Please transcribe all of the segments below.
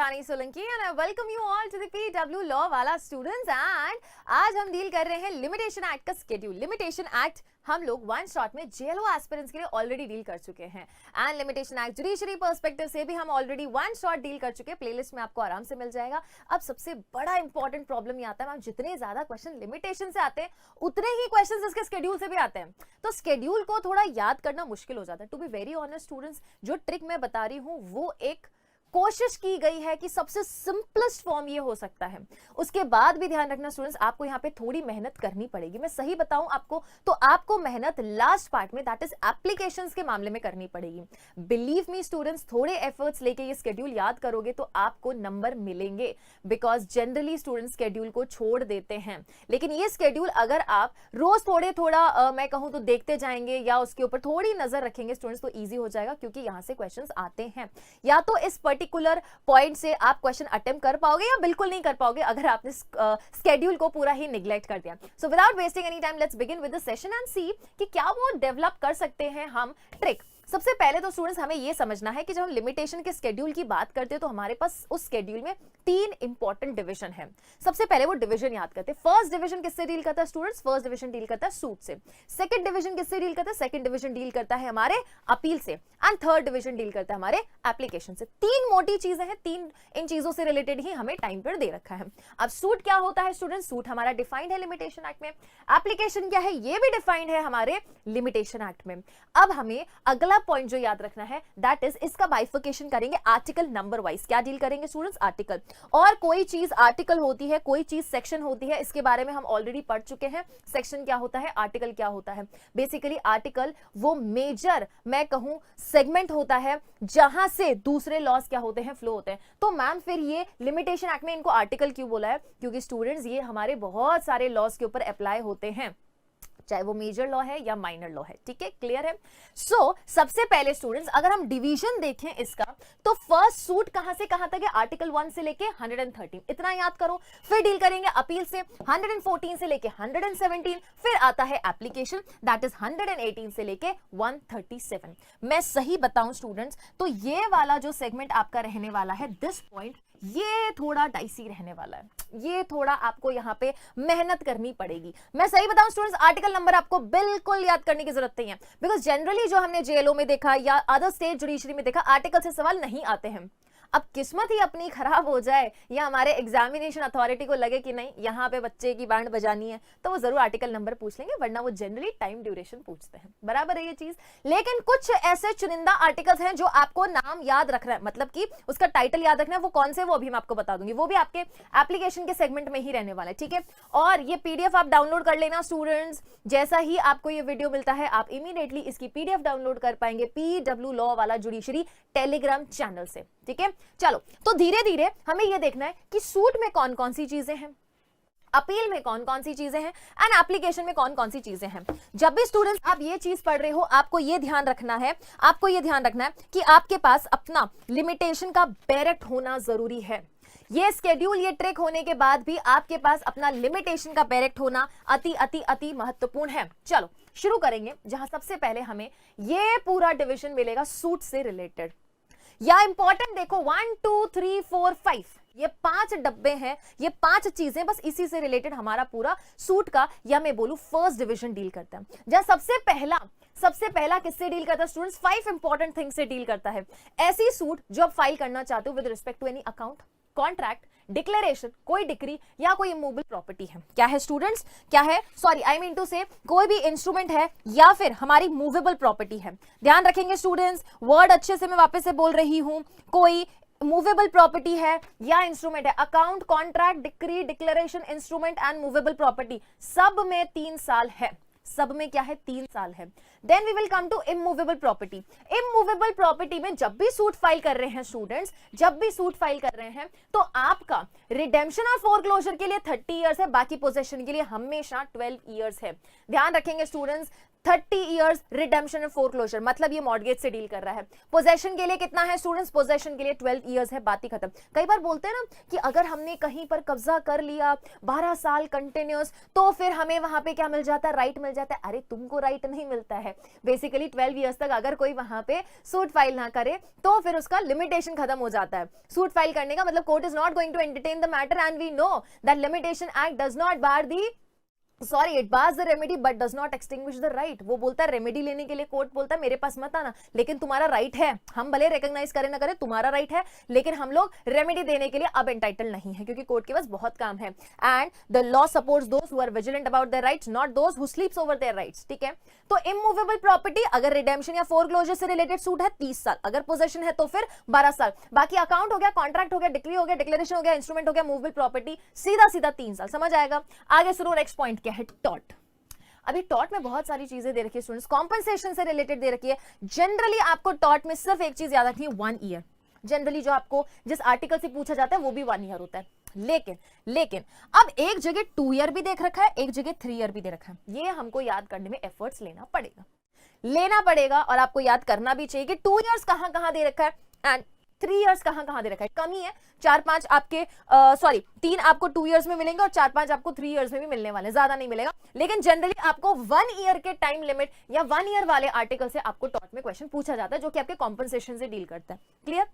Rani Solanki and I welcome you all to the PW law वाला students. And आज हम deal कर रहे हैं लिमिटेशन एक्ट का स्केड्यूल। लिमिटेशन एक्ट हम लोग वन शॉट में जेएलओ एस्पिरेंट्स के लिए ऑलरेडी डील कर चुके हैं and limitation act judiciary perspective से भी हम ऑलरेडी वन शॉट डील कर चुके हैं। प्लेलिस्ट में आपको आराम से मिल जाएगा। अब सबसे बड़ा इंपॉर्टेंट प्रॉब्लम ये आता है, मैम जितने ज्यादा क्वेश्चन लिमिटेशन से आते हैं उतने ही क्वेश्चन इसके स्केड्यूल से भी आते हैं, तो स्केड्यूल को थोड़ा याद करना मुश्किल हो जाता है। To be very honest students, जो ट्रिक मैं बता रही हूँ वो एक कोशिश की गई है कि सबसे सिंपलेस्ट फॉर्म ये हो सकता है। उसके बाद भी ध्यान रखना स्टूडेंट्स, आपको यहाँ पे थोड़ी मेहनत करनी पड़ेगी। मैं सही बताऊं आपको तो आपको मेहनत लास्ट पार्ट में, दैट इज एप्लीकेशंस के मामले में करनी पड़ेगी। बिलीव मी स्टूडेंट्स, थोड़े एफर्ट्स लेके ये स्केड्यूल याद करोगे तो आपको नंबर मिलेंगे, बिकॉज जनरली स्टूडेंट्स स्केड्यूल को छोड़ देते हैं। लेकिन ये स्केड्यूल अगर आप रोज थोड़ा मैं कहूं तो देखते जाएंगे या उसके ऊपर थोड़ी नजर रखेंगे स्टूडेंट्स, तो ईजी हो जाएगा, क्योंकि यहां से क्वेश्चंस आते हैं। या तो इस पर्टिकुलर पॉइंट से आप क्वेश्चन अटेम्प्ट कर पाओगे या बिल्कुल नहीं कर पाओगे अगर आपने स्केड्यूल को पूरा ही निग्लेक्ट कर दिया। So without wasting any time, let's begin with the session and see कि क्या वो डेवलप कर सकते हैं हम ट्रिक। सबसे पहले तो स्टूडेंट्स हमें यह समझना है कि जब हम लिमिटेशन के स्केड्यूल की बात करते हैं तो हमारे पास उस स्केड्यूल में तीन इंपॉर्टेंट डिवीजन है। सबसे पहले वो डिवीजन याद करते हैं। फर्स्ट डिवीजन किससे डील करता है स्टूडेंट्स? फर्स्ट डिवीजन डील करता है सूट से। सेकंड डिवीजन किससे डील करता है? सेकंड डिवीजन डील करता है हमारे अपील से। एंड थर्ड डिवीजन डील करता है हमारे एप्लीकेशन से। तीन मोटी चीजें हैं, तीन इन चीजों से रिलेटेड ही हमें टाइम पीरियड दे रखा है। अब सूट क्या होता है स्टूडेंट्स? सूट हमारा डिफाइंड है लिमिटेशन एक्ट में। एप्लीकेशन क्या है? ये भी डिफाइंड है हमारे लिमिटेशन एक्ट में। अब हमें अगला पॉइंट जो याद रखना है, दैट इज इसका बाइफिकेशन करेंगे आर्टिकल नंबर वाइज। क्या डील करेंगे स्टूडेंट्स? आर्टिकल। और कोई चीज आर्टिकल होती है, कोई चीज सेक्शन होती है, इसके बारे में हम ऑलरेडी पढ़ चुके हैं। सेक्शन क्या होता है, आर्टिकल क्या होता है। बेसिकली आर्टिकल वो मेजर मैं कहूं सेगमेंट होता है जहां से दूसरे लॉज क्या होते हैं, फ्लो होते हैं। तो मैम फिर ये लिमिटेशन एक्ट में इनको आर्टिकल क्यों बोला है? क्योंकि स्टूडेंट्स ये हमारे बहुत सारे लॉज के ऊपर अप्लाई होते हैं, चाहे वो मेजर लॉ है या माइनर लॉ है। ठीक है, क्लियर है? सो सबसे पहले स्टूडेंट्स अगर हम डिवीजन देखें इसका, तो फर्स्ट सूट कहां से कहां तक है? आर्टिकल 1 से लेके 113, इतना याद करो। फिर डील करेंगे अपील से 114 से लेके 117। फिर आता है एप्लीकेशन, दैट इज 118 से लेके 137। मैं सही बताऊं स्टूडेंट्स तो ये वाला जो सेगमेंट आपका रहने वाला है, दिस पॉइंट, ये थोड़ा डाइसी रहने वाला है। ये थोड़ा आपको यहाँ पे मेहनत करनी पड़ेगी। मैं सही बताऊं स्टूडेंट्स, आर्टिकल नंबर आपको बिल्कुल याद करने की जरूरत नहीं है, बिकॉज जनरली जो हमने जेएलओ में देखा या अदर स्टेट जुडिशरी में देखा, आर्टिकल से सवाल नहीं आते हैं। अब किस्मत ही अपनी खराब हो जाए या हमारे एग्जामिनेशन अथॉरिटी को लगे कि नहीं यहाँ पे बच्चे की बैंड बजानी है, तो वो जरूर आर्टिकल नंबर पूछ लेंगे, वरना वो जनरली टाइम ड्यूरेशन पूछते हैं। बराबर है ये चीज। लेकिन कुछ ऐसे चुनिंदा आर्टिकल्स हैं जो आपको नाम याद रखना है, मतलब कि उसका टाइटल याद रखना है। वो कौन से, वो अभी मैं आपको बता दूंगी। वो भी आपके एप्लीकेशन के सेगमेंट में ही रहने वाला है। ठीक है, और ये पीडीएफ आप डाउनलोड कर लेना स्टूडेंट्स। जैसा ही आपको ये वीडियो मिलता है आप इमीडिएटली इसकी पीडीएफ डाउनलोड कर पाएंगे पीडब्ल्यू लॉ वाला जुडिशरी टेलीग्राम चैनल से। ठीक है, चलो तो धीरे धीरे हमें यह देखना है कि सूट में कौन कौन सी चीजें हैं, अपील में कौन कौन सी चीजें हैं, एंड एप्लीकेशन में कौन कौन सी चीजें हैं। जब भी स्टूडेंट्स आप ये चीज पढ़ रहे हो, आपको ये ध्यान रखना है, कि आपके पास अपना लिमिटेशन का बैरेक्ट होना जरूरी है। ये स्केड्यूल, ये ट्रिक होने के बाद भी आपके पास अपना लिमिटेशन का बैरेक्ट होना अति अति अति महत्वपूर्ण है। चलो शुरू करेंगे, जहां सबसे पहले हमें ये पूरा डिवीजन मिलेगा सूट से रिलेटेड। या इंपॉर्टेंट देखो, 1 2 3 4 5, ये 5 डब्बे हैं, ये 5 चीजें, बस इसी से रिलेटेड हमारा पूरा सूट का, या मैं बोलूं फर्स्ट डिवीजन डील करता है। जहां सबसे पहला किससे डील करता है स्टूडेंट्स? 5 इंपॉर्टेंट थिंग्स से डील करता है। ऐसी सूट जो आप फाइल करना चाहते हो with respect to any account, contract, declaration, कोई डिक्री या कोई इमूवेबल प्रॉपर्टी है। क्या है स्टूडेंट्स? क्या है? सॉरी, आई मीन टू से कोई भी इंस्ट्रूमेंट है या फिर हमारी मूवेबल प्रॉपर्टी है। ध्यान रखेंगे स्टूडेंट्स, वर्ड अच्छे से मैं वापस से बोल रही हूं। कोई मूवेबल प्रॉपर्टी है या इंस्ट्रूमेंट है, account, contract, decree, declaration, instrument and movable property, सब में 3 साल है। सब में क्या है? 3 साल है। Then we will come to immovable property. Immovable property में जब भी सूट फाइल कर रहे हैं स्टूडेंट्स, तो आपका रिडेम्पशन और फोरक्लोजर के लिए 30 इयर्स है, बाकी पोजेशन के लिए हमेशा 12 इयर्स है। ध्यान रखेंगे स्टूडेंट्स, 30 इयर्स रिडेम्पशन और फोरक्लोजर, मतलब ये मॉर्गेज से डील कर रहा है। पोजेशन के लिए कितना है स्टूडेंट्स? पोजेशन के लिए 12 इयर्स है, बात ही खत्म। कई बार बोलते हैं ना कि अगर हमने कहीं पर कब्जा कर लिया 12 साल कंटिन्यूस, तो फिर हमें वहां पे क्या मिल जाता है? राइट मिल जाता है। अरे तुमको राइट नहीं मिलता है, है। बेसिकली 12 ईयर्स तक अगर कोई वहां पे सूट फाइल ना करे तो फिर उसका लिमिटेशन खत्म हो जाता है। सूट फाइल करने का मतलब court is not going to entertain the matter and we know that limitation act does not bar the it bars the remedy but does not extinguish the right. वो बोलता है रेमेडी लेने के लिए court बोलता है मेरे पास मत आना, लेकिन तुम्हारा राइट है, हम भले रिकॉग्नाइज करें ना करें तुम्हारा राइट है, लेकिन हम लोग रेमेडी देने के लिए अब एंटाइटल नहीं है क्योंकि कोर्ट के पास बहुत काम है। And the law supports those who are vigilant about their rights, not those who sleeps over their rights. ठीक है, तो इमूवेबल प्रॉपर्टी अगर रिडेम्पशन या फोरक्लोजर से रिलेटेड सूट है 30 साल, अगर पोजेशन है तो फिर 12 साल, बाकी अकाउंट हो गया, कॉन्ट्रैक्ट हो गया, डिक्री हो गया, डिक्लेरेशन हो गया, इंस्ट्रूमेंट हो गया, मूवेबल प्रॉपर्टी सीधा सीधा 3 साल। समझ आएगा? आगे सुनो, नेक्स्ट पॉइंट क्या है, टॉट। अभी टॉट में बहुत सारी चीजें दे रखी है स्टूडेंट्स, कॉम्पनसेशन से रिलेटेड दे रखी है। जनरली आपको टॉट में सिर्फ एक चीज याद रखनी है, 1 ईयर। जनरली जो आपको जिस आर्टिकल से पूछा जाता है वो भी 1 ईयर होता है, लेकिन अब एक जगह 2 ईयर भी देख रखा है, एक जगह 3 ईयर भी दे रखा है। ये हमको याद करने में एफर्ट्स लेना पड़ेगा और आपको याद करना भी चाहिए कि 2 ईयर्स कहां दे रखा है एंड 3 ईयर्स कहां दे रखा है। कमी है, 4-5 आपके 3 आपको 2 ईयर्स में मिलेंगे और 4-5 आपको 3 ईयर्स में भी मिलने वाले, ज्यादा नहीं मिलेगा। लेकिन जनरली आपको 1 ईयर के टाइम लिमिट या 1 ईयर वाले आर्टिकल से आपको टॉट में क्वेश्चन पूछा जाता है जो कि आपके कॉम्पनसेशन से डील करता है। Clear?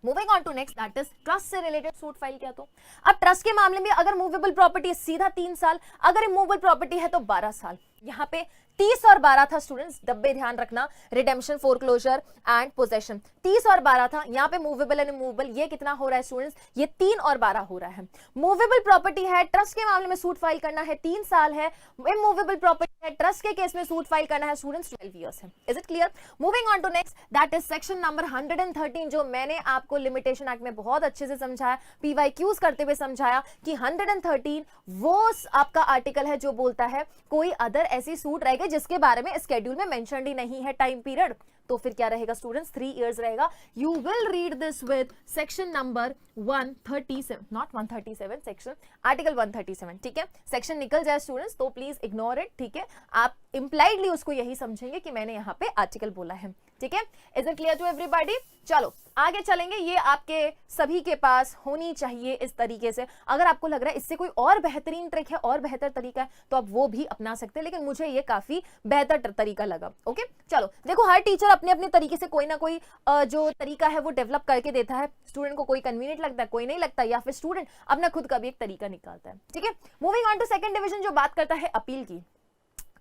Moving on to next, that is trust से रिलेटेड सूट फाइल किया। तो अब ट्रस्ट के मामले में अगर मूवेबल प्रॉपर्टी है सीधा 3 साल, अगर इमूवेबल प्रॉपर्टी है तो 12 साल। यहाँ पे 30 और 12 था स्टूडेंट्स, डब्बे ध्यान रखना, रिडेम्पशन, फोरक्लोजर एंड पोजेशन 30 और 12 था। यहाँ पे मूवेबल एंड इमूवेबल ये कितना हो रहा है स्टूडेंट्स, ये 3 और 12 हो रहा है। मूवेबल प्रॉपर्टी है, ट्रस्ट के मामले में सूट फाइल करना है 3 साल है। इमूवेबल प्रॉपर्टी है, ट्रस्ट के केस में सूट फाइल करना है स्टूडेंट्स 12 ईयर्स है। Is it clear? Moving on to next, that is section number 113, जो मैंने आपको लिमिटेशन एक्ट में बहुत अच्छे से समझाया, पीवाईक्यूज करते हुए समझाया कि 113 वो आपका आर्टिकल है जो बोलता है कोई अदर ऐसी सूट रहेगी जिसके बारे में स्केड्यूल में मेंशन्ड ही नहीं है टाइम पीरियड, तो फिर क्या रहेगा स्टूडेंट्स, 3 इयर्स रहेगा। You will read this with section number 137, not 137, section article 137। ठीक है, सेक्शन निकल जाए स्टूडेंट्स तो प्लीज इग्नोर इट। ठीक है, आप इंप्लाइडली उसको यही समझेंगे कि मैंने यहाँ पे आर्टिकल बोला है। ठीक है, is it clear to everybody? चलो आगे चलेंगे, ये आपके सभी के पास होनी चाहिए इस तरीके से। अगर आपको लग रहा है इससे कोई और बेहतरीन ट्रिक है और बेहतर तरीका है तो आप वो भी अपना सकते हैं, लेकिन मुझे ये काफी बेहतर तरीका लगा। ओके, चलो देखो, हर टीचर अपने अपने तरीके से कोई ना कोई जो तरीका है वो डेवलप करके देता है। स्टूडेंट को कोई कन्वीनियंट लगता है, कोई नहीं लगता, या फिर स्टूडेंट अपना खुद का भी एक तरीका निकालता है। ठीक है, moving on to second division जो बात करता है अपील की,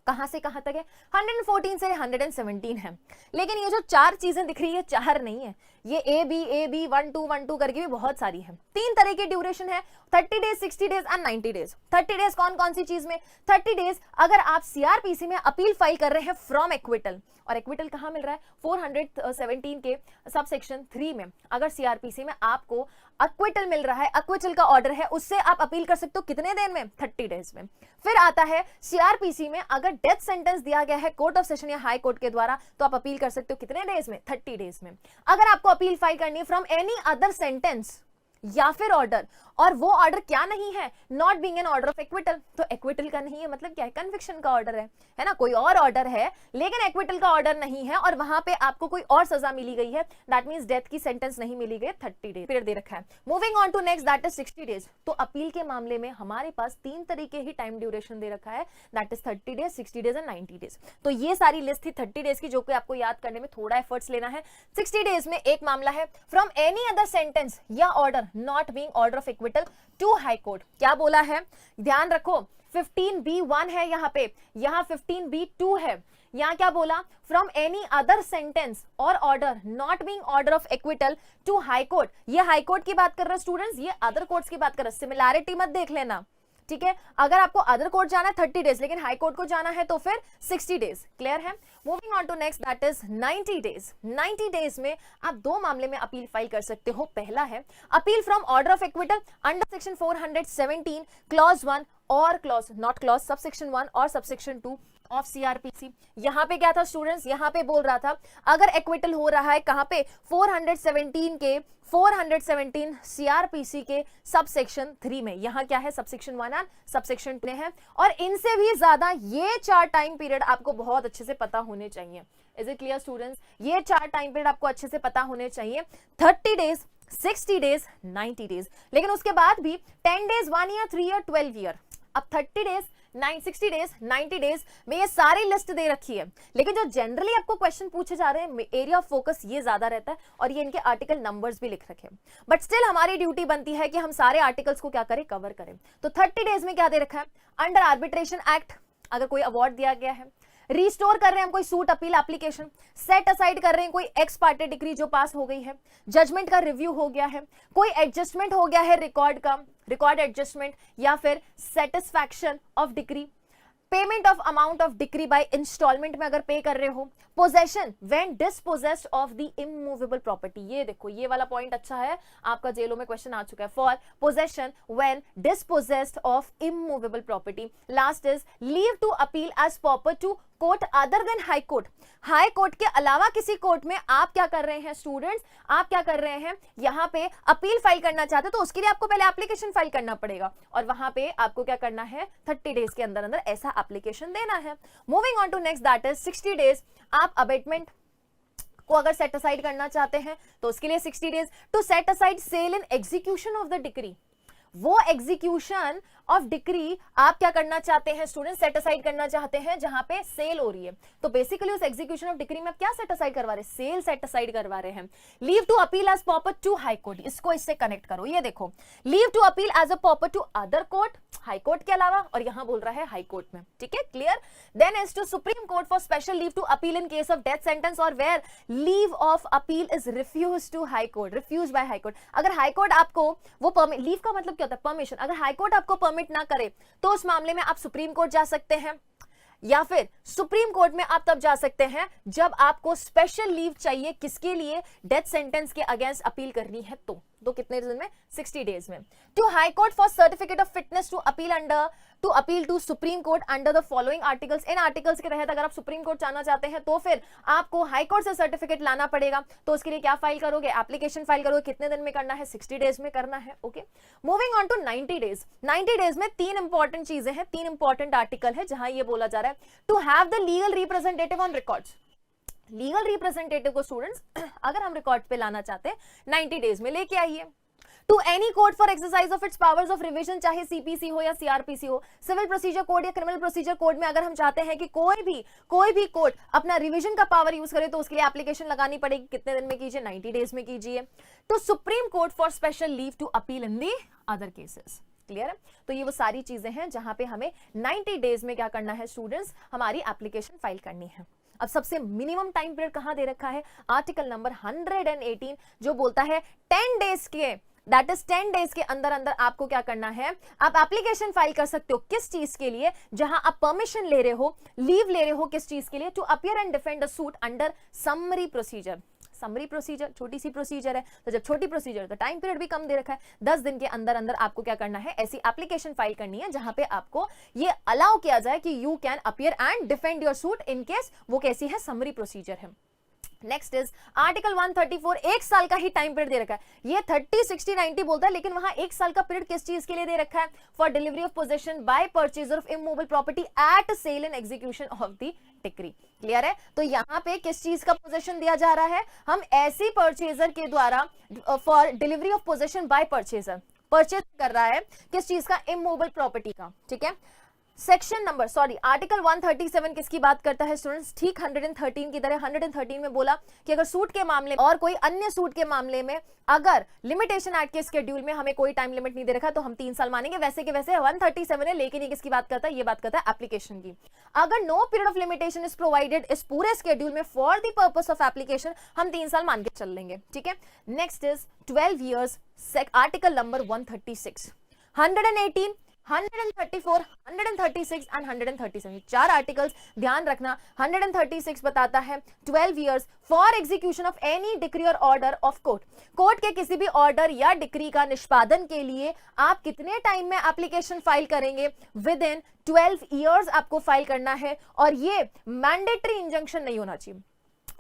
कहां से कहां तक है, 114 से 117 है। लेकिन ये जो 4 चीजें दिख रही है, 4 नहीं है, ये ए बी 1 2 करके भी बहुत सारी है। 3 तरह की ड्यूरेशन है, 30 days, 60 days and 90 days. 30 days कौन सी चीज में, 30 डेज अगर आप सीआरपीसी में अपील फाइल कर रहे हैं फ्रॉम एक्विटल, और एक्विटल कहां मिल रहा है, 417 के सबसेक्शन 3 में। अगर सीआरपीसी में आपको एक्विटल मिल रहा है, एक्विटल का ऑर्डर है, उससे आप अपील कर सकते हो कितने दिन में, 30 डेज में। फिर आता है सीआरपीसी में अगर डेथ सेंटेंस दिया गया है कोर्ट ऑफ सेशन या हाई कोर्ट के द्वारा तो आप अपील कर सकते हो कितने डेज में, 30 डेज में। अगर आपको अपील फाइल करनी है फ्रॉम एनी अदर सेंटेंस या फिर ऑर्डर, और वो ऑर्डर क्या नहीं है, not being an order of acquittal, तो एक्विटल का नहीं है मतलब क्या है, कन्विक्शन का ऑर्डर है ना, कोई और ऑर्डर है लेकिन एक्विटल का ऑर्डर नहीं है और वहां पे आपको कोई और सजा मिली गई है, दैट मींस डेथ की सेंटेंस नहीं मिली गई, 30 डेज पीरियड दे रखा है। Moving on to next, that is 60 days. तो अपील के मामले में हमारे पास 3 तरीके ही टाइम ड्यूरेशन दे रखा है, that is 30 days, 60 days and 90 days. तो ये सारी लिस्ट थी 30 डेज की जो कि आपको याद करने में थोड़ा एफर्ट्स लेना है। 60 डेज में एक मामला है फ्रॉम एनी अदर सेंटेंस या order not being order of acquittal to high court. क्या बोला है, ध्यान रखो, 15B1 है यहाँ पे, यहाँ 15B2 है। यहाँ क्या बोला, फ्रॉम एनी अदर सेंटेंस और order not being order of acquittal to high court. ये हाई कोर्ट की बात कर रहे हैं स्टूडेंट्स, ये अदर कोर्ट्स की बात कर रहे हैं, सिमिलैरिटी मत देख लेना। ठीक है, अगर आपको अदर कोर्ट जाना है 30 डेज, लेकिन हाई कोर्ट को जाना है तो फिर 60 डेज। क्लियर है? Moving on to next, that is 90 days. 90 days में आप 2 मामले में अपील फाइल कर सकते हो। पहला है appeal from order of acquittal under section 417 clause 1 और क्लॉज नॉट क्लॉज सबसेक्शन 1 और सबसेक्शन 2 ऑफ सीआरपीसी। यहां पे क्या था स्टूडेंट्स, यहां पे बोल रहा था अगर एक्विटल हो रहा है कहां पे, 417 सीआरपीसी के सबसेक्शन 3 में। यहां क्या है, सबसेक्शन 1 एंड सबसेक्शन 2 है, और इनसे भी ज्यादा ये 4 टाइम पीरियड आपको बहुत अच्छे से पता होने चाहिए। Is it clear students? ये 4 टाइम पीरियड आपको अच्छे से पता होने चाहिए, 30 डेज, 60 डेज, 90 डेज। लेकिन उसके बाद भी 10 डेज, 1 ईयर, 3 ईयर, 12 ईयर। अब 30 डेज 60 डेज, 90 डेज में ये सारी लिस्ट दे रखी है, लेकिन जो जनरली आपको क्वेश्चन पूछे जा रहे हैं एरिया ऑफ फोकस ये ज्यादा रहता है और ये इनके आर्टिकल नंबर्स भी लिख रखे हैं, बट स्टिल हमारी ड्यूटी बनती है कि हम सारे आर्टिकल्स को क्या करें, कवर करें। तो 30 डेज में क्या दे रखा है, अंडर आर्बिट्रेशन एक्ट अगर कोई अवार्ड दिया गया है, रिस्टोर कर रहे हैं हम कोई suit appeal application, set aside कर रहे हैं कोई एक्स पार्टी डिग्री जो पास हो गई है, जजमेंट का रिव्यू हो गया है, कोई एडजस्टमेंट हो गया है रिकॉर्ड का, रिकॉर्ड एडजस्टमेंट, या फिर satisfaction of degree, payment of amount of degree by instalment में अगर पे कर रहे हो, possession when dispossessed of the immovable property, ये देखो ये वाला पॉइंट अच्छा है, आपका जेलो में क्वेश्चन आ चुका है, for possession when dispossessed of immovable property. Last is leave to appeal as proper to court other than high court, high court के अलावा किसी कोर्ट में आप क्या कर रहे हैं स्टूडेंट्स, आप क्या कर रहे हैं यहाँ पे अपील फाइल करना चाहते हो, तो उसके लिए आपको पहले एप्लीकेशन फाइल करना पड़ेगा और वहां पे आपको क्या करना है, 30 डेज के अंदर अंदर ऐसा एप्लीकेशन देना है। Moving on to next, that is 60 days. आप अबेटमेंट को अगर सेट असाइड करना चाहते हैं तो उसके लिए 60 days to set aside sale in execution of the decree, वो एग्जीक्यूशन ऑफ डिक्री आप क्या करना चाहते हैं स्टूडेंट, सेट असाइड करना चाहते हैं जहां पे सेल हो रही है, तो बेसिकली उस एग्जीक्यूशन ऑफ डिक्री में आप क्या सेट असाइड करवा रहे हैं, सेल सेट असाइड करवा रहे हैं। Leave to appeal as proper to high court, इसको इससे कनेक्ट करो, ये देखो leave to appeal as a proper to other court, high court के अलावा, और यहां बोल रहा है हाई कोर्ट में, ठीक है, clear. Then is to supreme court for special leave to appeal in case of death sentence और where leave of appeal is refuse to high court, refuse by high court. अगर high court आपको वो permit, leave का मतलब क्या होता है, permission, अगर हाई कोर्ट आपको परमिट ना करे तो उस मामले में आप सुप्रीम कोर्ट जा सकते हैं, या फिर सुप्रीम कोर्ट में आप तब जा सकते हैं जब आपको स्पेशल लीव चाहिए, किसके लिए, डेथ सेंटेंस के अगेंस्ट अपील करनी है, तो कितने दिन में, 60 डेज में। To high court for certificate of fitness to appeal under, to appeal to supreme court under the following articles, इन आर्टिकल्स के तहत अगर आप सुप्रीम कोर्ट जाना चाहते हैं तो फिर आपको हाई कोर्ट से सर्टिफिकेट लाना पड़ेगा, तो उसके लिए क्या फाइल करोगे, एप्लीकेशन फाइल करोगे, कितने दिन में करना है, 60 डेज में करना है, okay. Moving on to 90 days, 90 days में 3 इंपॉर्टेंट चीजें हैं, 3 इंपॉर्टेंट आर्टिकल है जहां ये बोला जा रहा है to have the legal representative on records, legal representative को स्टूडेंट्स अगर हम रिकॉर्ड पे लाना चाहते हैं 90 डेज में लेके आइए। To any court for exercise of its powers of revision, चाहे सीपीसी हो या सीआरपीसी हो, सिविल प्रोसीजर कोड या क्रिमिनल प्रोसीजर कोड में अगर हम चाहते हैं कि कोई भी कोर्ट अपना रिवीजन का पावर यूज करे तो उसके लिए एप्लीकेशन लगानी पड़ेगी, कितने दिन में कीजिए, 90 डेज में कीजिए। To supreme court for special leave to appeal in the other cases, clear है। तो ये वो सारी चीजें हैं जहां पे हमें 90 डेज में क्या करना है स्टूडेंट्स, हमारी एप्लीकेशन फाइल करनी है। अब सबसे मिनिमम टाइम पीरियड कहां दे रखा है, आर्टिकल नंबर 118 जो बोलता है 10 डेज के, दैट इज 10 डेज के अंदर अंदर आपको क्या करना है, आप एप्लीकेशन फाइल कर सकते हो, किस चीज के लिए, जहां आप परमिशन ले रहे हो, लीव ले रहे हो, किस चीज के लिए, to appear and defend a suit under summary procedure. Summary procedure छोटी सी प्रोसीजर है, तो जब छोटी प्रोसीजर तो टाइम पीरियड भी कम दे रखा है, 10 दिन के अंदर अंदर आपको क्या करना है, ऐसी एप्लीकेशन फाइल करनी है जहां पे आपको ये अलाउ किया जाए कि you can appear and defend your suit in case वो कैसी है, समरी प्रोसीजर है। नेक्स्ट इज आर्टिकल 134, 1 साल का ही टाइम पीरियड दे रखा है, ये 30, 60, 90 बोलता है, लेकिन वहां 1 साल का पीरियड किस चीज के लिए दे रखा है, for delivery of possession by purchaser of immovable property at sale and execution of the decree, clear है। तो यहाँ पे किस चीज का पोजेशन दिया जा रहा है, हम ऐसी परचेजर के द्वारा for delivery of possession by purchaser, purchase कर रहा है किस चीज का, इमूवेबल प्रॉपर्टी का, ठीक है। सेक्शन नंबर आर्टिकल 137 किसकी बात करता है स्टूडेंट्स, ठीक 113 की तरह 113 में बोला कि अगर सूट के मामले और कोई अन्य सूट के मामले में अगर लिमिटेशन एक्ट के शेड्यूल में हमें कोई टाइम लिमिट नहीं दे रखा तो हम 3 साल मानेंगे, वैसे के वैसे 137 है, लेकिन ये किसकी बात करता है, ये बात करता है एप्लीकेशन की। अगर no period of limitation is provided इस पूरे शेड्यूल में for the purpose of application, हम 3 साल मान के चल लेंगे, ठीक है। Next is 12 years, article number 136, 118, 134, 136 and 137, 4 articles ध्यान रखना। 136 बताता है 12 years for execution of any decree और ऑर्डर ऑफ कोर्ट, कोर्ट के किसी भी ऑर्डर या डिक्री का निष्पादन के लिए आप कितने टाइम में एप्लीकेशन फाइल करेंगे, विद इन 12 इयर्स आपको फाइल करना है, और ये मैंडेटरी इंजंक्शन नहीं होना चाहिए।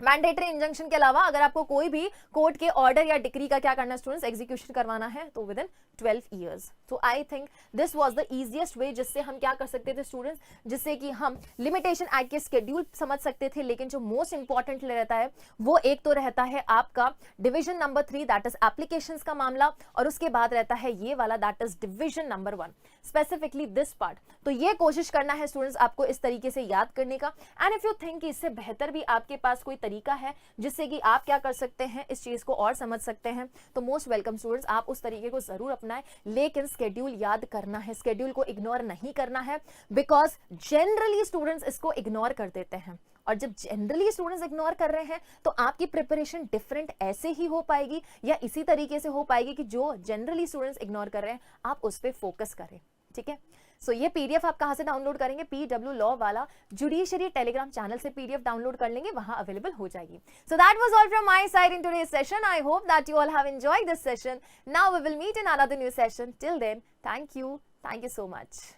मैंडेटरी इंजंक्शन के अलावा अगर आपको कोई भी कोर्ट के ऑर्डर या डिक्री का क्या करना है स्टूडेंट्स, एग्जीक्यूशन करवाना है, तो विद इन 12 ईयर्स। तो I think this was the easiest way जिससे हम क्या कर सकते थे स्टूडेंट्स, जिससे कि हम लिमिटेशन एक्ट के स्केड्यूल समझ सकते थे। लेकिन जो मोस्ट इंपॉर्टेंट रहता है वो एक तो रहता है आपका division number 3 that is applications का मामला, और उसके बाद रहता है ये वाला that is division number 1, specifically this part. तो ये कोशिश करना है स्टूडेंट्स आपको इस तरीके से याद करने का। एंड इफ यू थिंक कि इससे बेहतर भी आपके पास कोई तरीका है जिससे कि आप क्या कर सकते हैं, इस चीज को और समझ सकते हैं, तो मोस्ट वेलकम स्टूडेंट्स, आप उस तरीके को जरूर अपनाएं। लेकिन स्केड्यूल याद करना है, स्केड्यूल को इग्नोर नहीं करना है, बिकॉज जनरली स्टूडेंट्स इसको इग्नोर कर देते हैं। और जब जनरली स्टूडेंट्स इग्नोर कर रहे हैं तो आपकी प्रिपरेशन डिफरेंट ऐसे ही हो पाएगी या इसी तरीके से हो पाएगी कि जो जनरली स्टूडेंट्स इग्नोर कर रहे हैं आप उस पर फोकस करें। ठीक है, सो ये पीडीएफ आप कहां से डाउनलोड करेंगे, पीडब्ल्यू लॉ वाला जुडिशरी टेलीग्राम चैनल से पीडीएफ डाउनलोड कर लेंगे, वहां अवेलेबल हो जाएगी। So that was all from my side in today's session. I hope that you all have enjoyed this session. Now we will meet in another new session. Till then, thank you so much.